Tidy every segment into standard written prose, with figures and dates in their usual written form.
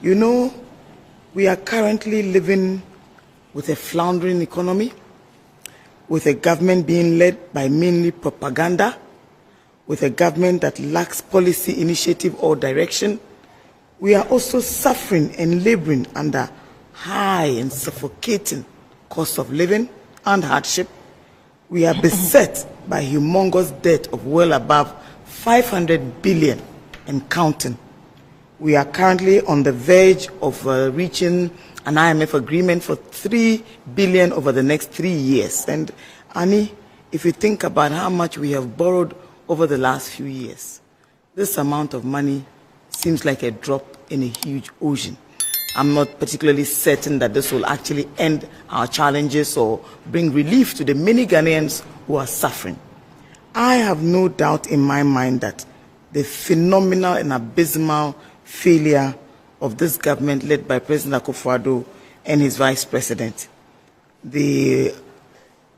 You know, we are currently living with a floundering economy, with a government being led by mainly propaganda, with a government that lacks policy initiative or direction. We are also suffering and laboring under high and suffocating cost of living and hardship. We are beset by humongous debt of well above 500 billion and counting. We are currently on the verge of reaching an IMF agreement for 3 billion over the next 3 years. And Annie, if you think about how much we have borrowed over the last few years, this amount of money seems like a drop in a huge ocean. I'm not particularly certain that this will actually end our challenges or bring relief to the many Ghanaians who are suffering. I have no doubt in my mind that the phenomenal and abysmal failure of this government led by President Akuffo Addo and his vice president, the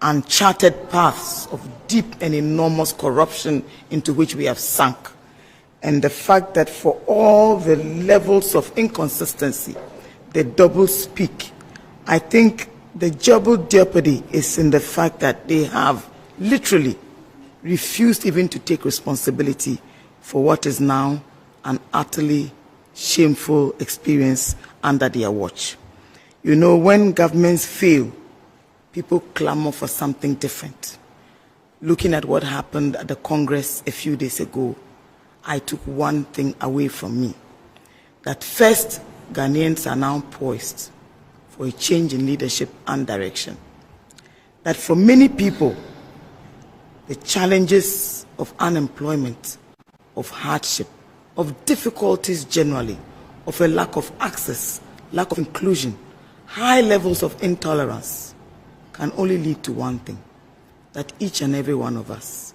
uncharted paths of deep and enormous corruption into which we have sunk, and the fact that for all the levels of inconsistency, the double speak, I think the double jeopardy is in the fact that they have literally refused even to take responsibility for what is now an utterly shameful experience under their watch. You know, when governments fail, people clamor for something different. Looking at what happened at the Congress a few days ago, I took one thing away from me, that first, Ghanaians are now poised for a change in leadership and direction. That for many people, the challenges of unemployment, of hardship, of difficulties generally, of a lack of access, lack of inclusion, high levels of intolerance, can only lead to one thing, that each and every one of us,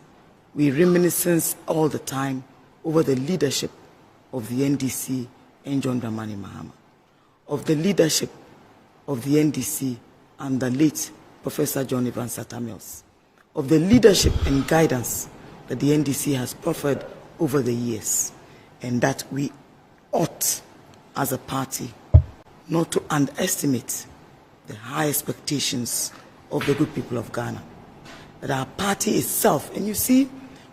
we reminiscence all the time over the leadership of the NDC and John Dramani Mahama, of the leadership of the NDC and the late Professor John Evans Atta Mills, of the leadership and guidance that the NDC has proffered over the years, and that we ought, as a party, not to underestimate the high expectations of the good people of Ghana. That our party itself, and you see,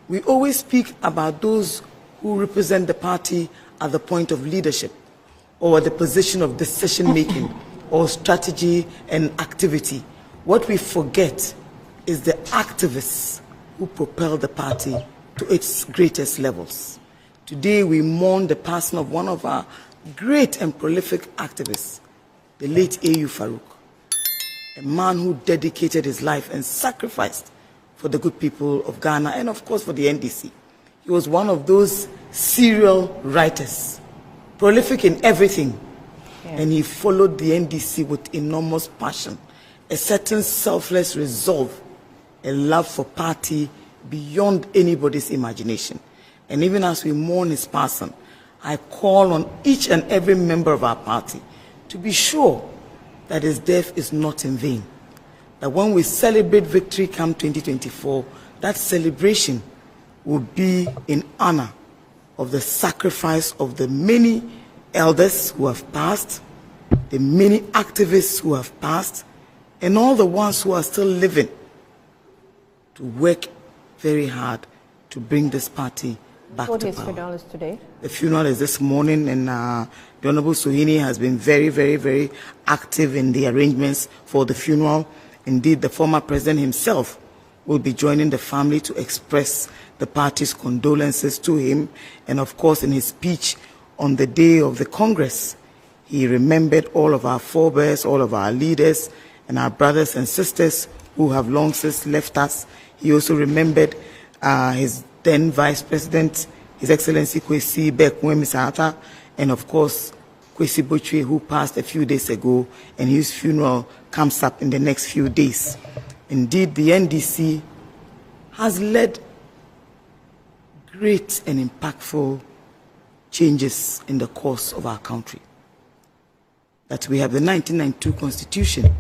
we always speak about those who represent the party at the point of leadership or the position of decision-making or strategy and activity. What we forget is the activists who propel the party to its greatest levels. Today, we mourn the passing of one of our great and prolific activists, the late A.U. Farouk, a man who dedicated his life and sacrificed for the good people of Ghana and, of course, for the NDC. He was one of those serial writers, prolific in everything, and he followed the NDC with enormous passion, a certain selfless resolve, a love for party beyond anybody's imagination. And even as we mourn his passing, I call on each and every member of our party to be sure that his death is not in vain. That when we celebrate victory come 2024, that celebration will be in honor of the sacrifice of the many elders who have passed, the many activists who have passed, and all the ones who are still living to work very hard to bring this party back to power. His funeral is today? The funeral is this morning, and the Honorable Suhini has been very, very, very active in the arrangements for the funeral. Indeed, the former president himself will be joining the family to express the party's condolences to him. And of course, in his speech on the day of the Congress, he remembered all of our forebears, all of our leaders, and our brothers and sisters who have long since left us. He also remembered his then Vice President, His Excellency Kwesi Bekwemi, and of course, Kwesi Botchwe, who passed a few days ago, and his funeral comes up in the next few days. Indeed, the NDC has led great and impactful changes in the course of our country. That we have the 1992 Constitution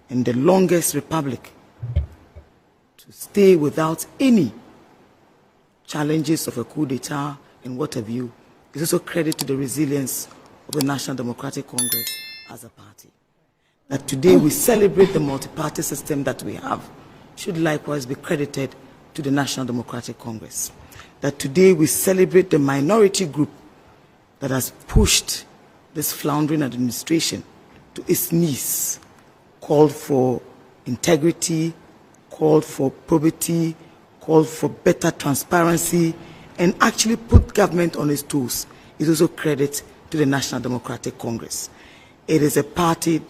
and the longest republic to stay without any challenges of a coup d'etat and what have you, is also credit to the resilience of the National Democratic Congress as a party. That today we celebrate the multi-party system that we have should likewise be credited to the National Democratic Congress. That today we celebrate the minority group that has pushed this floundering administration to its knees, called for integrity, called for probity, called for better transparency, and actually put government on its toes, is also credit to the National Democratic Congress. It is a party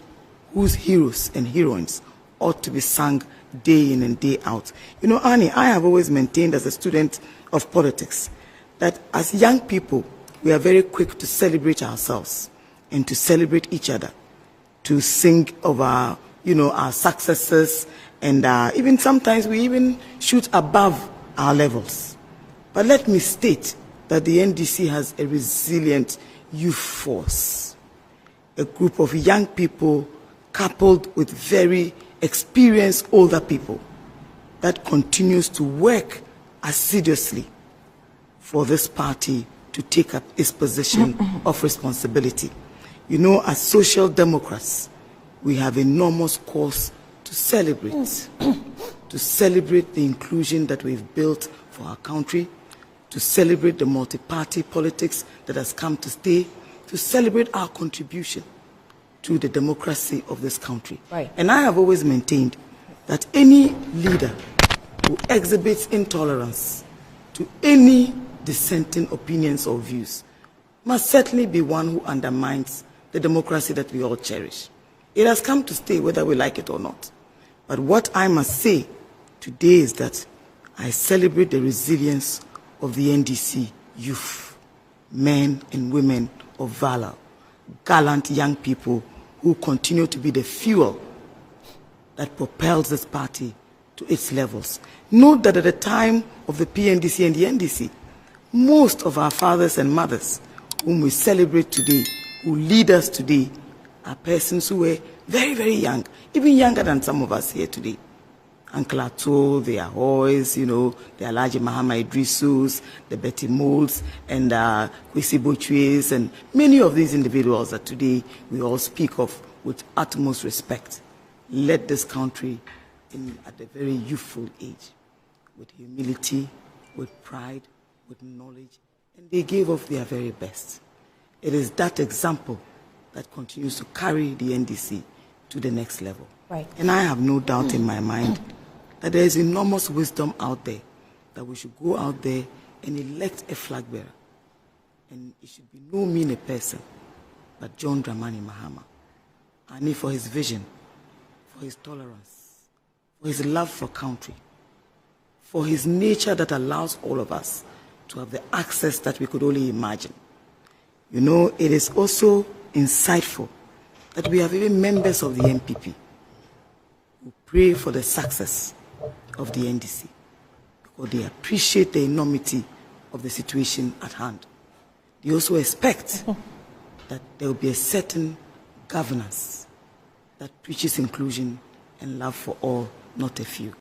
whose heroes and heroines ought to be sung day in and day out. You know, Annie, I have always maintained as a student of politics that as young people, we are very quick to celebrate ourselves and to celebrate each other, to sing of our, our successes, and even sometimes we even shoot above our levels. But let me state that the NDC has a resilient youth force, a group of young people coupled with very experienced older people that continues to work assiduously for this party to take up its position of responsibility. You know, as social democrats, we have enormous cause to celebrate, to celebrate the inclusion that we've built for our country, to celebrate the multi-party politics that has come to stay, to celebrate our contribution to the democracy of this country. Right. And I have always maintained that any leader who exhibits intolerance to any dissenting opinions or views must certainly be one who undermines the democracy that we all cherish. It has come to stay whether we like it or not. But what I must say today is that I celebrate the resilience of the NDC youth, men and women of valor, gallant young people who continue to be the fuel that propels this party to its levels. Note that at the time of the PNDC and the NDC, most of our fathers and mothers whom we celebrate today, who lead us today, are persons who were very, very young, even younger than some of us here today. Uncle Ato, the Ahoys, the Alhaji Mahama Idrisus, the Betty Moulds, and Kwesi Bochues, and many of these individuals that today we all speak of with utmost respect, led this country at a very youthful age, with humility, with pride, with knowledge, and they gave of their very best. It is that example that continues to carry the NDC to the next level. Right. And I have no doubt in my mind that there is enormous wisdom out there, that we should go out there and elect a flag bearer. And it should be no mean a person, but John Dramani Mahama. And for his vision, for his tolerance, for his love for country, for his nature that allows all of us to have the access that we could only imagine. You know, it is also insightful that we have even members of the MPP who pray for the success of the NDC because they appreciate the enormity of the situation at hand. They also expect that there will be a certain governance that preaches inclusion and love for all, not a few.